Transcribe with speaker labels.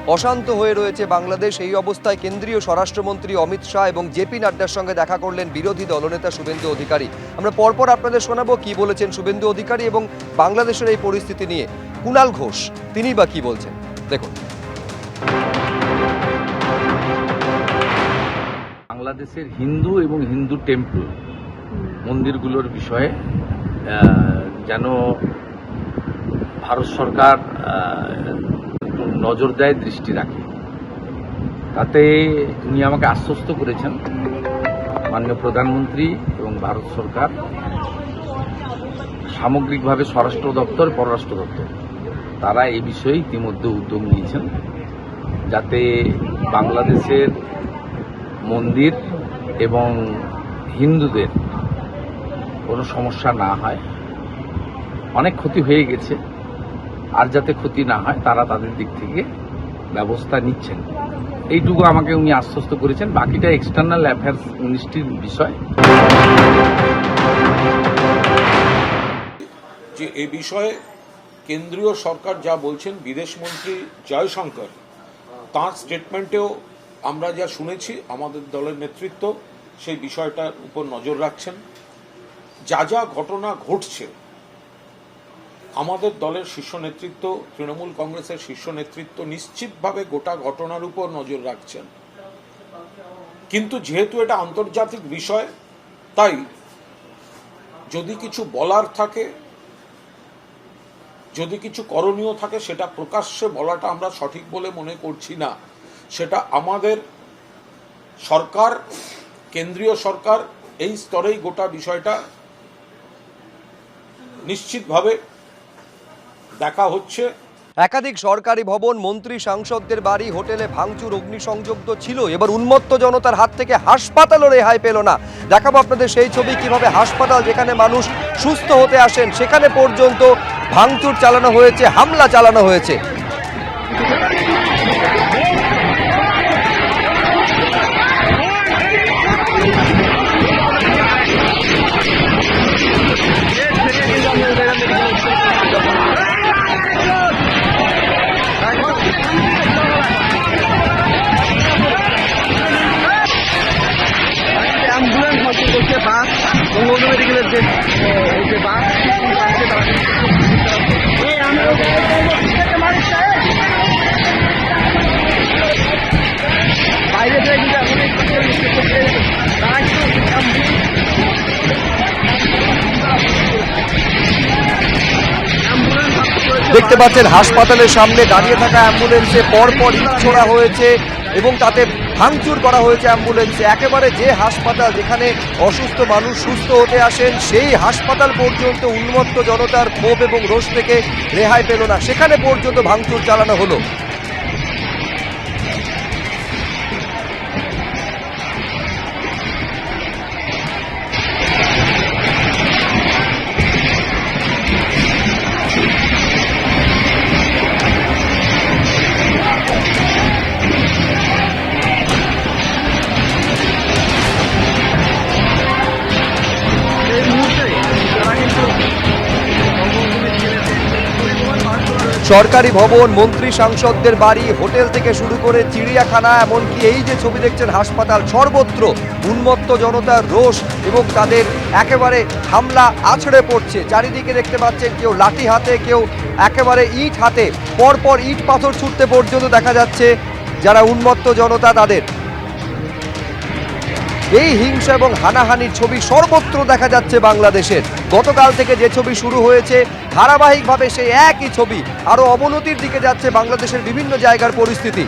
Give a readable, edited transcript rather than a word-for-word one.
Speaker 1: অশান্ত হয়ে রয়েছে বাংলাদেশ। এই অবস্থায় কেন্দ্রীয় স্বরাষ্ট্রমন্ত্রী অমিত শাহ এবং জেপি নাড্ডার সঙ্গে দেখা করলেন বিরোধী দলনেতা শুভেন্দু অধিকারী। আমরা পরপর আপনাদের শোনাবো কি বলেছেন শুভেন্দু অধিকারী এবং বাংলাদেশের এই পরিস্থিতি নিয়ে কুণাল ঘোষ তিনি বা কি বলছেন দেখুন।
Speaker 2: বাংলাদেশের হিন্দু এবং হিন্দু টেম্পল মন্দিরগুলোর বিষয়ে যেন ভারত সরকার একটু নজর দেয়, দৃষ্টি রাখে, তাতে উনি আমাকে আশ্বস্ত করেছেন। মাননীয় প্রধানমন্ত্রী এবং ভারত সরকার সামগ্রিকভাবে স্বরাষ্ট্র দপ্তর, পররাষ্ট্র দপ্তর তারা এই বিষয়ে ইতিমধ্যে উদ্যোগ নিয়েছেন যাতে বাংলাদেশের মন্দির এবং হিন্দুদের কোনো সমস্যা না হয়। অনেক ক্ষতি হয়ে গেছে, আর যাতে ক্ষতি না হয় তারা তাদের দিক থেকে ব্যবস্থা নিচ্ছেন, এইটুকু আমাকে উনি আশ্বস্ত করেছেন। বাকিটা এক্সটার্নাল অ্যাফেয়ার্স মিনিস্ট্রির বিষয়।
Speaker 3: যে এই বিষয়ে কেন্দ্রীয় সরকার যা বলছেন, বিদেশমন্ত্রী জয়শঙ্কর তাঁর স্টেটমেন্টেও আমরা যা শুনেছি, আমাদের দলের নেতৃত্ব সেই বিষয়টার উপর নজর রাখছেন। যা যা ঘটনা ঘটছে, আমাদের দলের শীর্ষ নেতৃত্ব, তৃণমূল কংগ্রেসের শীর্ষ নেতৃত্ব নিশ্চিতভাবে গোটা ঘটনার উপর নজর রাখছেন। কিন্তু যেহেতু এটা আন্তর্জাতিক বিষয়, তাই যদি কিছু বলার থাকে, যদি কিছু করণীয় থাকে, সেটা প্রকাশ্যে বলাটা আমরা সঠিক বলে মনে করছি না। সেটা আমাদের সরকার, কেন্দ্রীয় সরকার এই স্তরেই গোটা বিষয়টা নিশ্চিতভাবে দেখা হচ্ছে।
Speaker 1: একাধিক সরকারি ভবন, মন্ত্রী সাংসদদের বাড়ি, হোটেলে ভাঙচুর, অগ্নিসংযোগ তো ছিল, এবার উন্মত্ত জনতার হাত থেকে হাসপাতালও রেহাই পেল না। দেখাবো আপনাদের সেই ছবি, কিভাবে হাসপাতাল যেখানে মানুষ সুস্থ হতে আসেন সেখানে পর্যন্ত ভাঙচুর চালানো হয়েছে, হামলা চালানো হয়েছে। দেখতে পাচ্ছেন হাসপাতালের সামনে দাঁড়িয়ে থাকা অ্যাম্বুলেন্সে পরপর ইট ছোড়া হয়েছে এবং তাতে ভাঙচুর করা হয়েছে অ্যাম্বুলেন্সে। একেবারে যে হাসপাতাল যেখানে অসুস্থ মানুষ সুস্থ হতে আসেন, সেই হাসপাতাল পর্যন্ত উন্মত্ত জনতার ক্ষোভ এবং রোষ থেকে রেহাই পেল না, সেখানে পর্যন্ত ভাঙচুর চালানো হলো। সরকারি ভবন, মন্ত্রী সাংসদদের বাড়ি, হোটেল থেকে শুরু করে চিড়িয়াখানা, এমনকি এই যে ছবি দেখছেন হাসপাতাল, সর্বত্র উন্মত্ত জনতার রোষ এবং তাদের একেবারে হামলা আছড়ে পড়ছে। চারিদিকে দেখতে পাচ্ছেন কেউ লাঠি হাতে, কেউ একেবারে ইট হাতে, পরপর ইট পাথর ছুটতে পর্যন্ত দেখা যাচ্ছে যারা উন্মত্ত জনতা তাদের। এই হিংসা এবং হানাহানির ছবি সর্বত্র দেখা যাচ্ছে বাংলাদেশের। গতকাল থেকে যে ছবি শুরু হয়েছে, ধারাবাহিকভাবে সেই একই ছবি, আরও অবনতির দিকে যাচ্ছে বাংলাদেশের বিভিন্ন জায়গার পরিস্থিতি।